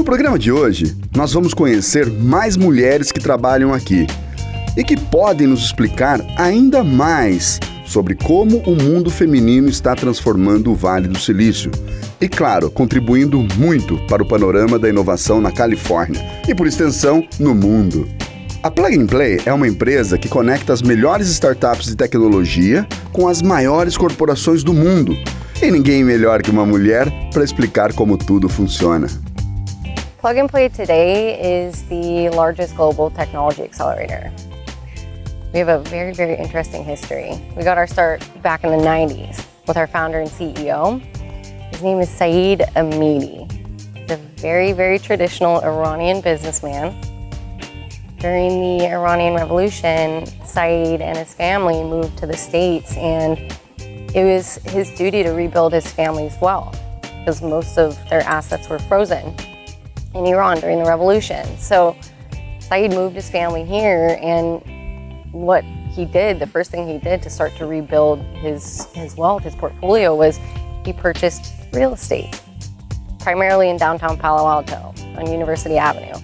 programa de hoje, nós vamos conhecer mais mulheres que trabalham aqui e que podem nos explicar ainda mais sobre como o mundo feminino está transformando o Vale do Silício e, claro, contribuindo muito para o panorama da inovação na Califórnia e, por extensão, no mundo. A Plug and Play é uma empresa que conecta as melhores startups de tecnologia com as maiores corporações do mundo. E ninguém melhor que uma mulher para explicar como tudo funciona. Plug and Play today is the largest global technology accelerator. We have a very, very interesting history. We got our start back in the 90s with our founder and CEO. His name is Saeed Amidi. He's a very, very traditional Iranian businessman. During the Iranian Revolution, Saeed and his family moved to the States, and it was his duty to rebuild his family's wealth because most of their assets were frozen in Iran during the revolution. So Saeed moved his family here, and what he did, the first thing he did to start to rebuild his wealth, his portfolio, was he purchased real estate, primarily in downtown Palo Alto on University Avenue,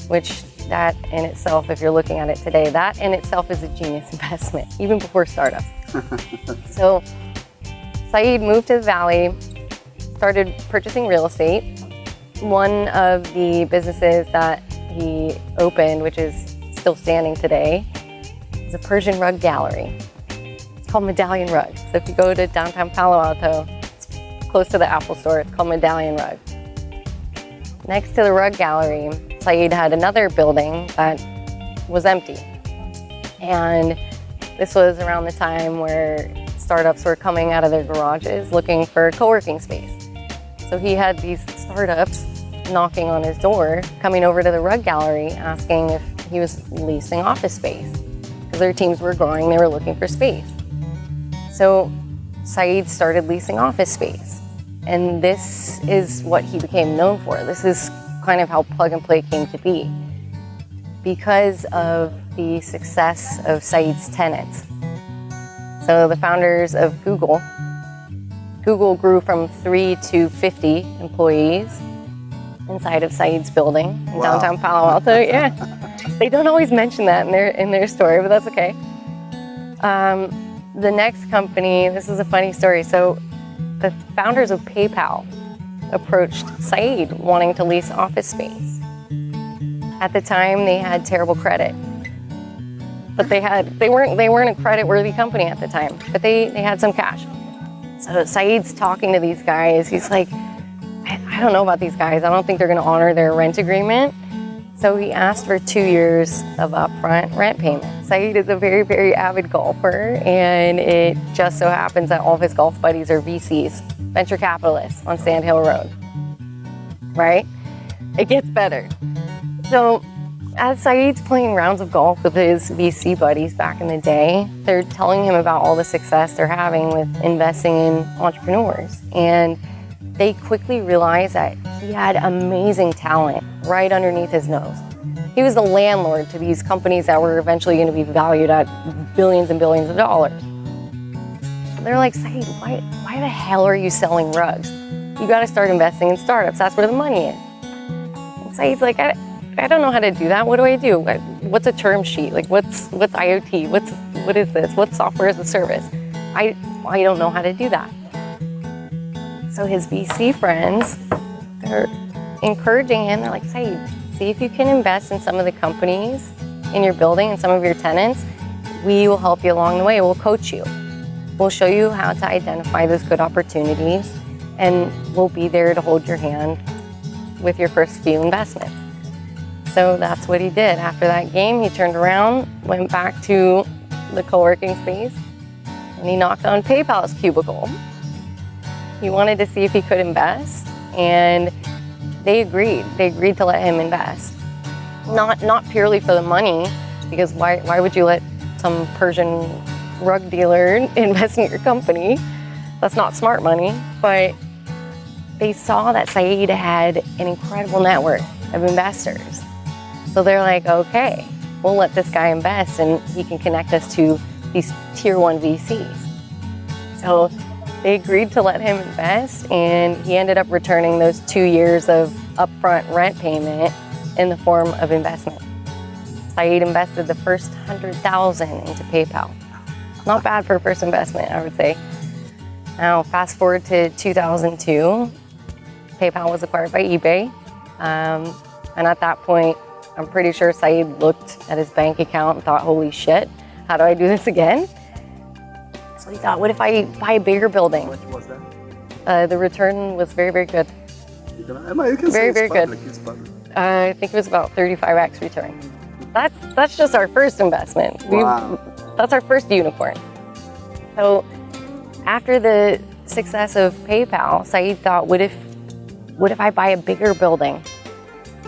which that in itself, if you're looking at it today, that in itself is a genius investment, even before startups. So Saeed moved to the Valley, started purchasing real estate. One of the businesses that he opened, which is still standing today, is a Persian rug gallery. It's called Medallion Rug. So if you go to downtown Palo Alto, it's close to the Apple store, it's called Medallion Rug. Next to the rug gallery, Saeed had another building that was empty. And this was around the time where startups were coming out of their garages looking for co-working space. So he had these startups knocking on his door, coming over to the rug gallery, asking if he was leasing office space. Because their teams were growing, they were looking for space. So Saeed started leasing office space. And this is what he became known for. This is kind of how Plug and Play came to be. Because of the success of Saeed's tenants. So the founders of Google grew from 3 to 50 employees inside of Saeed's building in downtown Palo Alto. Yeah, they don't always mention that in their story, but that's okay. The next company, this is a funny story. So the founders of PayPal approached Saeed wanting to lease office space. At the time, they had terrible credit. But they weren't a credit-worthy company at the time, but they had some cash. So Saeed's talking to these guys. He's like, I don't know about these guys. I don't think they're going to honor their rent agreement. So he asked for 2 years of upfront rent payment. Saeed is a very, very avid golfer, and it just so happens that all of his golf buddies are VCs, venture capitalists on Sand Hill Road, right? It gets better. So as Saeed's playing rounds of golf with his VC buddies back in the day, they're telling him about all the success they're having with investing in entrepreneurs. And they quickly realized that he had amazing talent right underneath his nose. He was the landlord to these companies that were eventually going to be valued at billions and billions of dollars. They're like, Saeed, why the hell are you selling rugs? You got to start investing in startups. That's where the money is. And Saeed's like, I don't know how to do that. What do I do? What's a term sheet? Like, what's IoT? What is this? What's software as a service? I don't know how to do that. So his VC friends, they're encouraging him. They're like, Saeed, see if you can invest in some of the companies in your building and some of your tenants. We will help you along the way. We'll coach you. We'll show you how to identify those good opportunities, and we'll be there to hold your hand with your first few investments. So that's what he did. After that game, he turned around, went back to the co-working space, and he knocked on PayPal's cubicle. He wanted to see if he could invest, and they agreed. They agreed to let him invest. Not purely for the money, because why would you let some Persian rug dealer invest in your company? That's not smart money. But they saw that Saeed had an incredible network of investors. So they're like, okay, we'll let this guy invest and he can connect us to these tier 1 VCs. So They agreed to let him invest, and he ended up returning those 2 years of upfront rent payment in the form of investment. Saeed invested the first $100,000 into PayPal. Not bad for a first investment, I would say. Now, fast forward to 2002, PayPal was acquired by eBay. And at that point, I'm pretty sure Saeed looked at his bank account and thought, holy shit, how do I do this again? So he thought, what if I buy a bigger building? How much was that? The return was very, very good. Very good. I think it was about 35x return. That's just our first investment. Wow. That's our first unicorn. So after the success of PayPal, Saeed thought, what if I buy a bigger building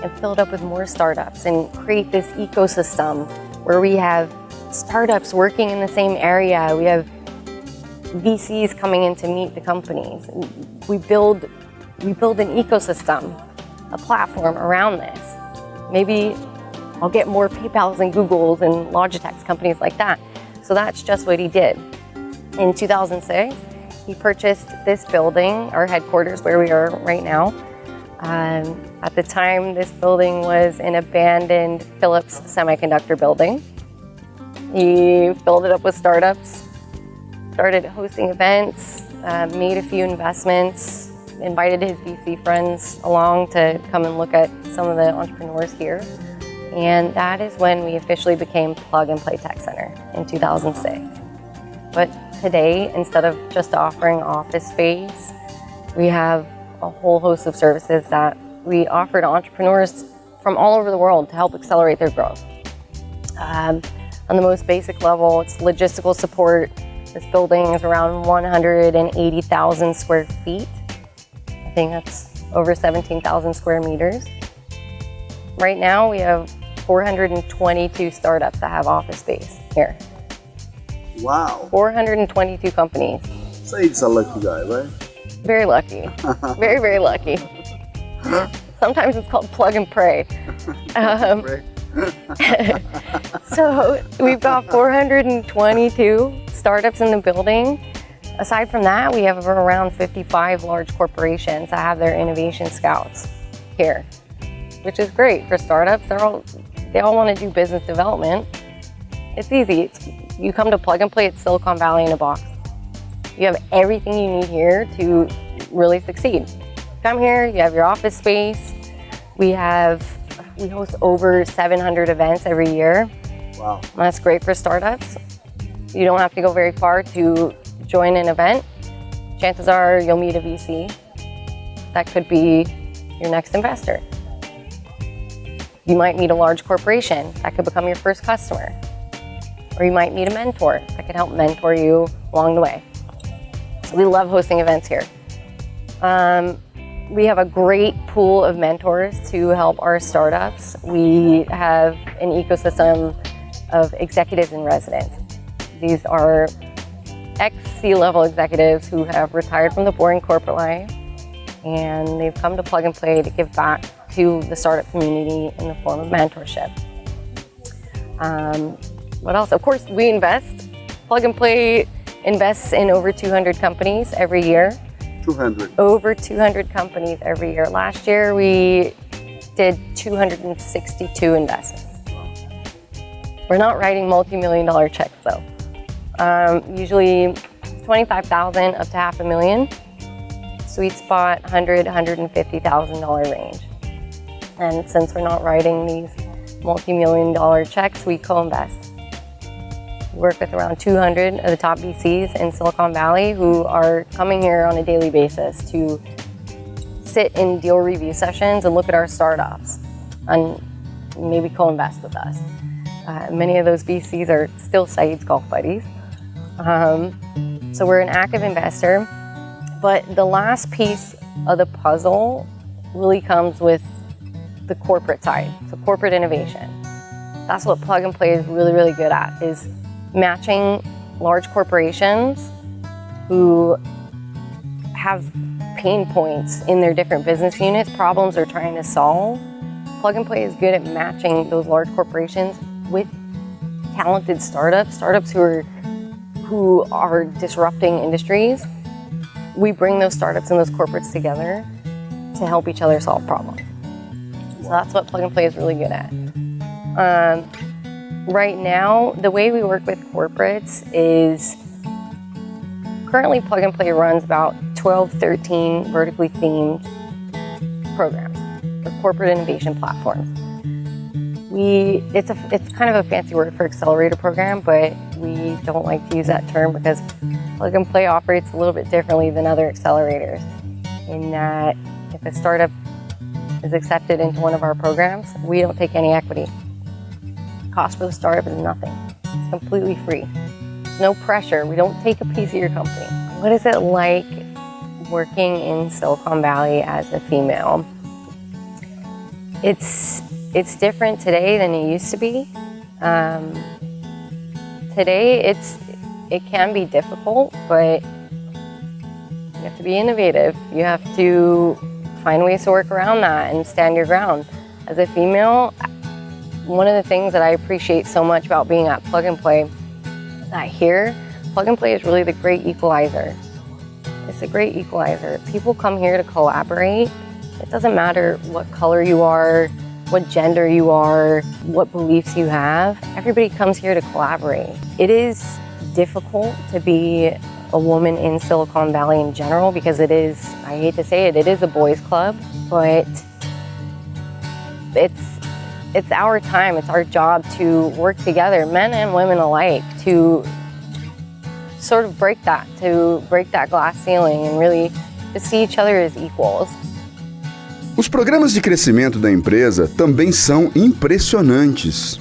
and fill it up with more startups and create this ecosystem where we have startups working in the same area, we have VCs coming in to meet the companies. We build an ecosystem, a platform around this. Maybe I'll get more PayPals and Googles and Logitechs, companies like that. So that's just what he did. In 2006, he purchased this building, our headquarters where we are right now. At the time, this building was an abandoned Philips semiconductor building. He filled it up with startups, started hosting events, made a few investments, invited his VC friends along to come and look at some of the entrepreneurs here. And that is when we officially became Plug and Play Tech Center in 2006. But today, instead of just offering office space, we have a whole host of services that we offer to entrepreneurs from all over the world to help accelerate their growth. On the most basic level, it's logistical support. This building is around 180,000 square feet. I think that's over 17,000 square meters. Right now, we have 422 startups that have office space here. Wow. 422 companies. Saeed's a lucky guy, right? Very lucky. Very, very lucky. Sometimes it's called plug and pray. So we've got 422 startups in the building. Aside from that, we have around 55 large corporations that have their innovation scouts here, which is great for startups. They all want to do business development. It's easy. You come to Plug and Play, it's Silicon Valley in a box. You have everything you need here to really succeed. Come here, you have your office space. We host over 700 events every year. Wow. That's great for startups. You don't have to go very far to join an event. Chances are you'll meet a VC. That could be your next investor. You might meet a large corporation. That could become your first customer. Or you might meet a mentor that could help mentor you along the way. So we love hosting events here. We have a great pool of mentors to help our startups. We have an ecosystem of executives in residence. These are ex-C-level executives who have retired from the boring corporate life, and they've come to Plug and Play to give back to the startup community in the form of mentorship. What else? Of course, we invest. Plug and Play invests in over 200 companies every year. 200. Over 200 companies every year. Last year, we did 262 investments. We're not writing multi-million-dollar checks, though. Usually $25,000 up to $500,000. Sweet spot, $100,000, $150,000 range. And since we're not writing these multi-million-dollar checks, we co-invest. We work with around 200 of the top VCs in Silicon Valley who are coming here on a daily basis to sit in deal review sessions and look at our startups and maybe co-invest with us. Many of those VCs are still Saeed's golf buddies. So we're an active investor, but the last piece of the puzzle really comes with the corporate side, so corporate innovation. That's what Plug and Play is really, really good at, is matching large corporations who have pain points in their different business units, problems they're trying to solve. Plug and Play is good at matching those large corporations with talented startups who are disrupting industries. we bring those startups and those corporates together to help each other solve problems. So that's what Plug and Play is really good at. Right now, the way we work with corporates is currently Plug and Play runs about 12, 13 vertically themed programs for corporate innovation platforms. It's kind of a fancy word for accelerator program, but we don't like to use that term because Plug and Play operates a little bit differently than other accelerators in that if a startup is accepted into one of our programs, we don't take any equity. The cost for the startup is nothing. It's completely free. No pressure. We don't take a piece of your company. What is it like working in Silicon Valley as a female? It's different today than it used to be. Today it can be difficult, but you have to be innovative. You have to find ways to work around that and stand your ground. As a female, one of the things that I appreciate so much about being at Plug and Play is that here, Plug and Play is really the great equalizer. It's a great equalizer. People come here to collaborate. It doesn't matter what color you are, what gender you are, what beliefs you have. Everybody comes here to collaborate. It is difficult to be a woman in Silicon Valley in general because it is, I hate to say it, it is a boys' club, but it's our time, it's our job to work together, men and women alike, to sort of break that glass ceiling and really to see each other as equals. Os programas de crescimento da empresa também são impressionantes.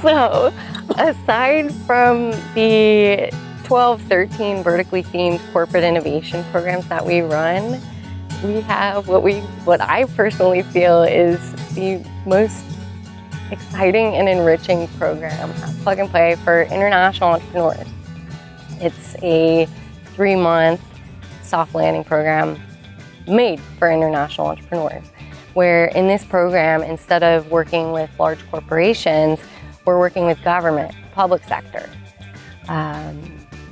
So, aside from the 12, 13 vertically themed corporate innovation programs that we run, we have what I personally feel is the most exciting and enriching program at Plug and Play for international entrepreneurs. It's a 3-month soft landing program made for international entrepreneurs, where in this program, instead of working with large corporations, we're working with government, public sector,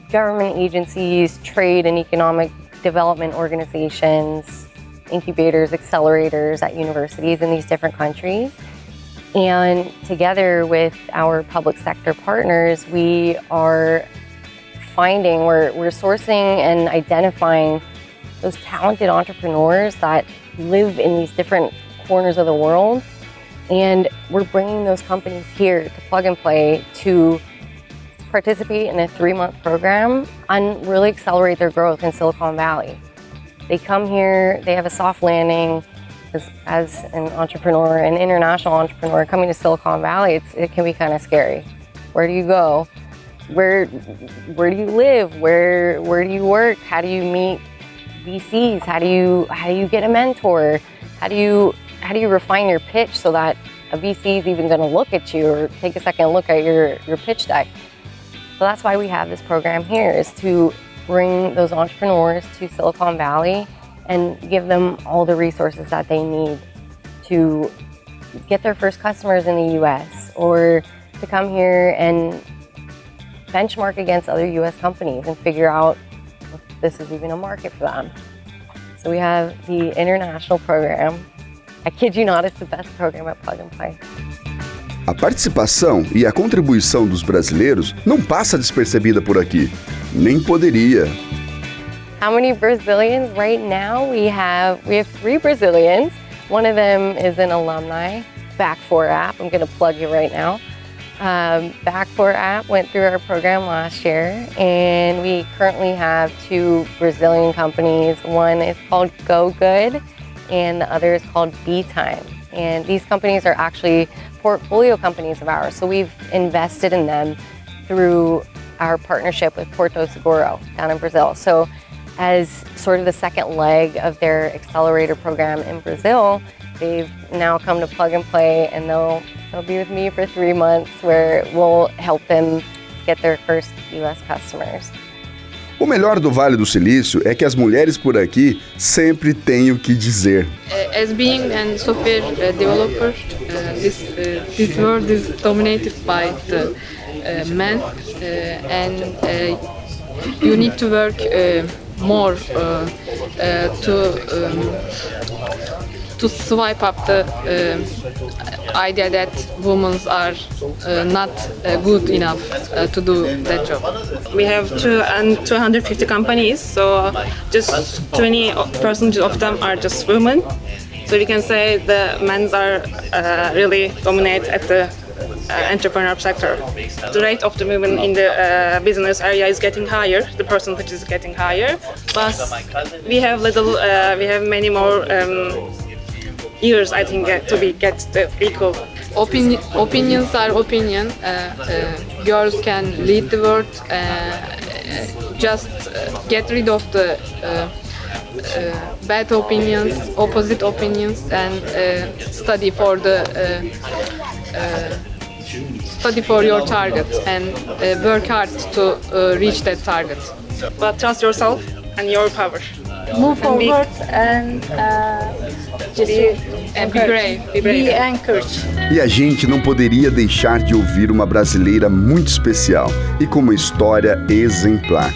government agencies, trade and economic development organizations, incubators, accelerators at universities in these different countries. And together with our public sector partners, we are we're sourcing and identifying those talented entrepreneurs that live in these different corners of the world. And we're bringing those companies here to Plug and Play to participate in a 3-month program and really accelerate their growth in Silicon Valley. They come here, they have a soft landing. As an entrepreneur, an international entrepreneur coming to Silicon Valley, it can be kind of scary. Where do you go? Where do you live? Where do you work? How do you meet VCs? How do you get a mentor? How do you refine your pitch so that a VC is even going to look at you or take a second look at your pitch deck? So that's why we have this program here, is to bring those entrepreneurs to Silicon Valley and give them all the resources that they need to get their first customers in the US, or to come here and benchmark against other US companies and figure out if this is even a market for them. So we have the international program. I kid you not, it's the best program at Plug and Play. A participação e a contribuição dos brasileiros não passa despercebida por aqui. Nem poderia. How many Brazilians? Right now we have 3 Brazilians. One of them is an alumni, Back4 app. I'm going to plug you right now. Back4 app went through our program last year, and we currently have 2 Brazilian companies. One is called Go Good, and the other is called Be Time. And these companies are actually portfolio companies of ours, so we've invested in them through our partnership with Porto Seguro down in Brazil. So as sort of the second leg of their accelerator program in Brazil, they've now come to Plug and Play, and they'll be with me for 3 months where we'll help them get their first US customers. O melhor do Vale do Silício é que as mulheres por aqui sempre têm o que dizer. As being a software developer, this world is dominated by the men, and you need to work more to swipe up the idea that women are not good enough to do that job. We have 250 companies, so just 20% of them are just women. So we can say the men are really dominate at the entrepreneur sector. The rate of the women in the business area is getting higher. The percentage is getting higher, but we have many more years, I think, to get the equal. Opinions are opinion. Girls can lead the world. Just get rid of the bad opinions, opposite opinions, and study for your target and work hard to reach that target. But trust yourself and your power. Move forward and be brave. Be anchored. E a gente não poderia deixar de ouvir uma brasileira muito especial e com uma história exemplar.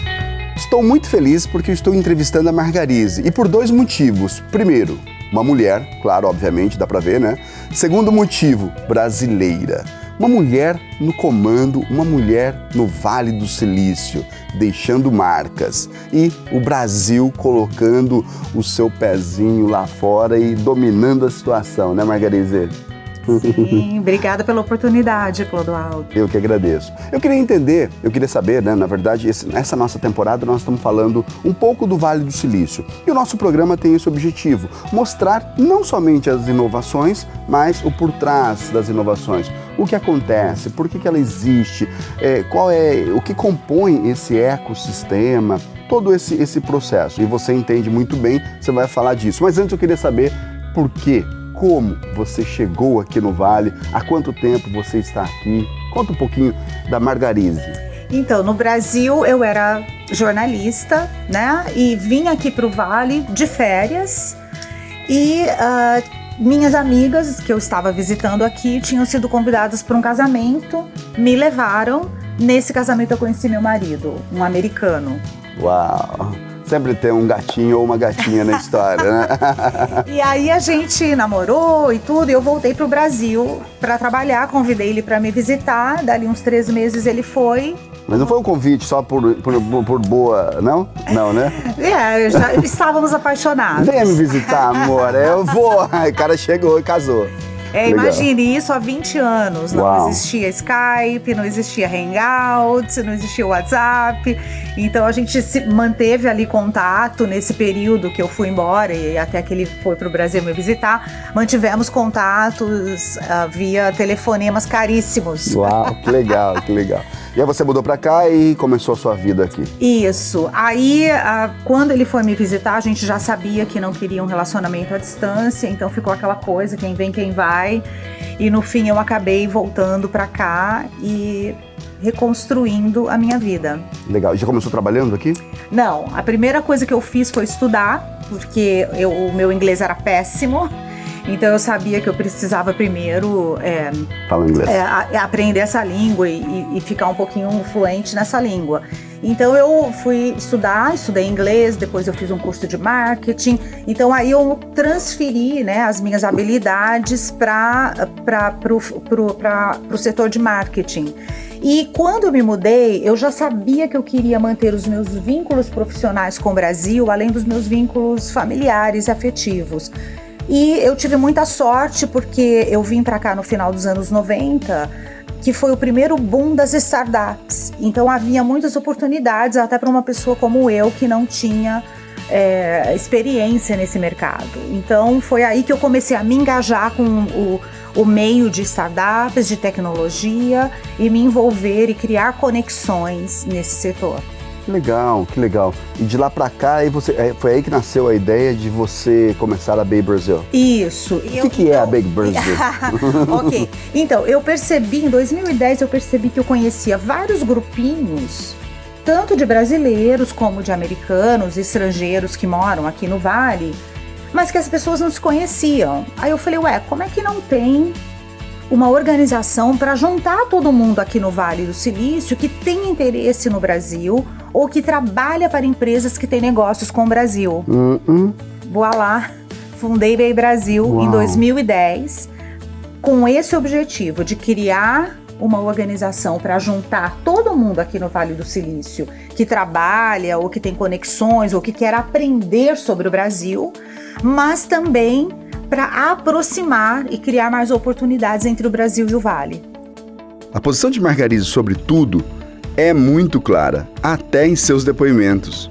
Estou muito feliz porque estou entrevistando a Margarise e por 2 motivos. Primeiro, uma mulher, claro, obviamente, dá pra ver, né? Segundo motivo, brasileira. Uma mulher no comando, uma mulher no Vale do Silício, deixando marcas. E o Brasil colocando o seu pezinho lá fora e dominando a situação, né, Margarise? Sim, obrigada pela oportunidade, Clodoaldo. Eu que agradeço. Eu queria saber, né, na verdade, nessa nossa temporada nós estamos falando um pouco do Vale do Silício. E o nosso programa tem esse objetivo, mostrar não somente as inovações, mas o por trás das inovações. O que acontece, por que ela existe, o que compõe esse ecossistema, todo esse processo. E você entende muito bem, você vai falar disso. Mas antes eu queria saber por quê. Como você chegou aqui no Vale? Há quanto tempo você está aqui? Conta um pouquinho da Margarise. Então, no Brasil eu era jornalista, né? E vim aqui para o Vale de férias e minhas amigas que eu estava visitando aqui tinham sido convidadas para um casamento, me levaram. Nesse casamento eu conheci meu marido, um americano. Uau! Sempre tem um gatinho ou uma gatinha na história, né? E aí a gente namorou e tudo, e eu voltei pro Brasil para trabalhar, convidei ele para me visitar, dali uns 3 meses ele foi. Mas não foi um convite só por boa, não? Não, né? Já estávamos apaixonados. Venha me visitar, amor, eu vou. Aí o cara chegou e casou. Imagine isso há 20 anos, não Uau. existia Skype, não existia Hangout, não existia WhatsApp, então a gente se manteve ali contato nesse período que eu fui embora e até que ele foi para o Brasil me visitar, mantivemos contatos via telefonemas caríssimos. Uau, que legal, que legal. E aí você mudou pra cá e começou a sua vida aqui. Isso. Aí, quando ele foi me visitar, a gente já sabia que não queria um relacionamento à distância, então ficou aquela coisa, quem vem, quem vai. E no fim eu acabei voltando pra cá e reconstruindo a minha vida. Legal. E já começou trabalhando aqui? Não, a primeira coisa que eu fiz foi estudar, porque o meu inglês era péssimo. Então eu sabia que eu precisava primeiro Fala inglês. Aprender essa língua e ficar um pouquinho fluente nessa língua. Então eu fui estudei inglês, depois eu fiz um curso de marketing. Então aí eu transferi, né, as minhas habilidades para o setor de marketing. E quando eu me mudei, eu já sabia que eu queria manter os meus vínculos profissionais com o Brasil, além dos meus vínculos familiares e afetivos. E eu tive muita sorte porque eu vim para cá no final dos anos 90, que foi o primeiro boom das startups. Então havia muitas oportunidades até para uma pessoa como eu que não tinha experiência nesse mercado. Então foi aí que eu comecei a me engajar com o meio de startups, de tecnologia e me envolver e criar conexões nesse setor. Que legal, que legal. E de lá pra cá, foi aí que nasceu a ideia de você começar a Big Brasil? Isso. O que é a Big Brasil? Ok. Então, em 2010, eu percebi que eu conhecia vários grupinhos, tanto de brasileiros como de americanos, estrangeiros que moram aqui no Vale, mas que as pessoas não se conheciam. Aí eu falei, como é que não tem uma organização para juntar todo mundo aqui no Vale do Silício que tem interesse no Brasil ou que trabalha para empresas que têm negócios com o Brasil. Voilá, fundei Bem Brasil em 2010, com esse objetivo de criar uma organização para juntar todo mundo aqui no Vale do Silício que trabalha ou que tem conexões ou que quer aprender sobre o Brasil, mas também para aproximar e criar mais oportunidades entre o Brasil e o Vale. A posição de Margaride sobre tudo é muito clara, até em seus depoimentos.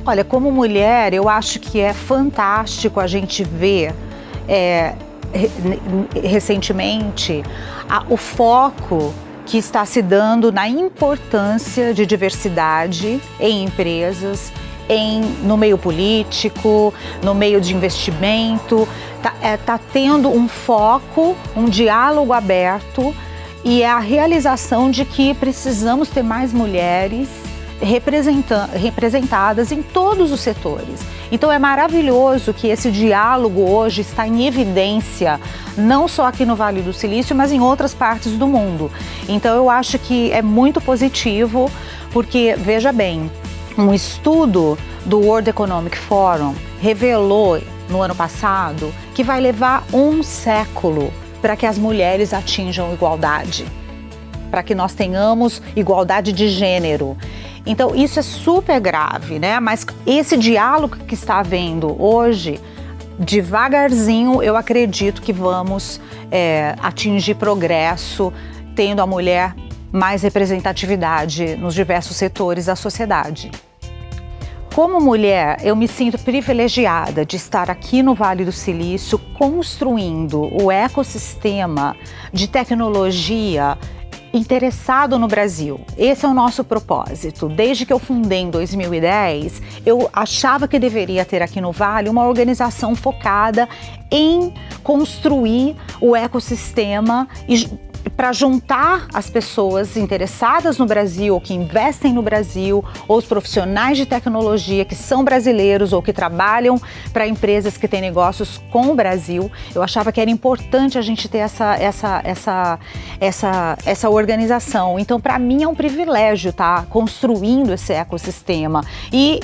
Olha, como mulher, eu acho que é fantástico a gente ver recentemente o foco que está se dando na importância de diversidade em empresas, no meio político, no meio de investimento. Tá tendo um foco, um diálogo aberto, e é a realização de que precisamos ter mais mulheres representadas em todos os setores. Então é maravilhoso que esse diálogo hoje está em evidência, não só aqui no Vale do Silício, mas em outras partes do mundo. Então eu acho que é muito positivo, porque, veja bem, um estudo do World Economic Forum revelou no ano passado que vai levar 1 século para que as mulheres atinjam igualdade, para que nós tenhamos igualdade de gênero. Então isso é super grave, né? Mas esse diálogo que está havendo hoje, devagarzinho, eu acredito que vamos atingir progresso, tendo a mulher mais representatividade nos diversos setores da sociedade. Como mulher, eu me sinto privilegiada de estar aqui no Vale do Silício construindo o ecossistema de tecnologia interessado no Brasil. Esse é o nosso propósito. Desde que eu fundei em 2010, eu achava que deveria ter aqui no Vale uma organização focada em construir o ecossistema para juntar as pessoas interessadas no Brasil ou que investem no Brasil, ou os profissionais de tecnologia que são brasileiros ou que trabalham para empresas que têm negócios com o Brasil. Eu achava que era importante a gente ter essa organização. Então, para mim é um privilégio estar construindo esse ecossistema e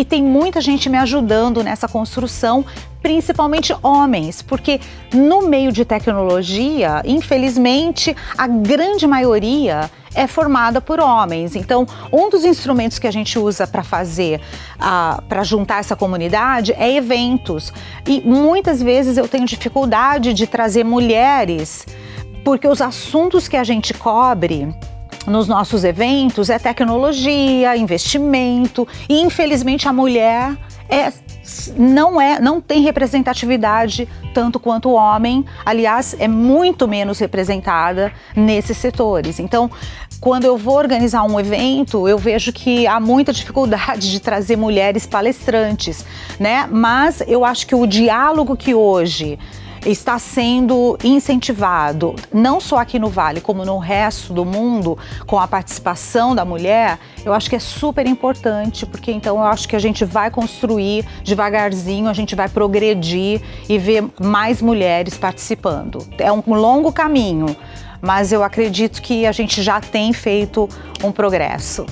tem muita gente me ajudando nessa construção, principalmente homens, porque no meio de tecnologia, infelizmente, a grande maioria é formada por homens. Então, um dos instrumentos que a gente usa para fazer, para juntar essa comunidade é eventos. E muitas vezes eu tenho dificuldade de trazer mulheres, porque os assuntos que a gente cobre nos nossos eventos é tecnologia, investimento, e infelizmente a mulher não tem representatividade tanto quanto o homem. Aliás, é muito menos representada nesses setores. Então, quando eu vou organizar um evento, eu vejo que há muita dificuldade de trazer mulheres palestrantes, né? Mas eu acho que o diálogo que hoje está sendo incentivado, não só aqui no Vale, como no resto do mundo, com a participação da mulher, eu acho que é super importante, porque então eu acho que a gente vai construir devagarzinho, a gente vai progredir e ver mais mulheres participando. É um longo caminho, mas eu acredito que a gente já tem feito um progresso.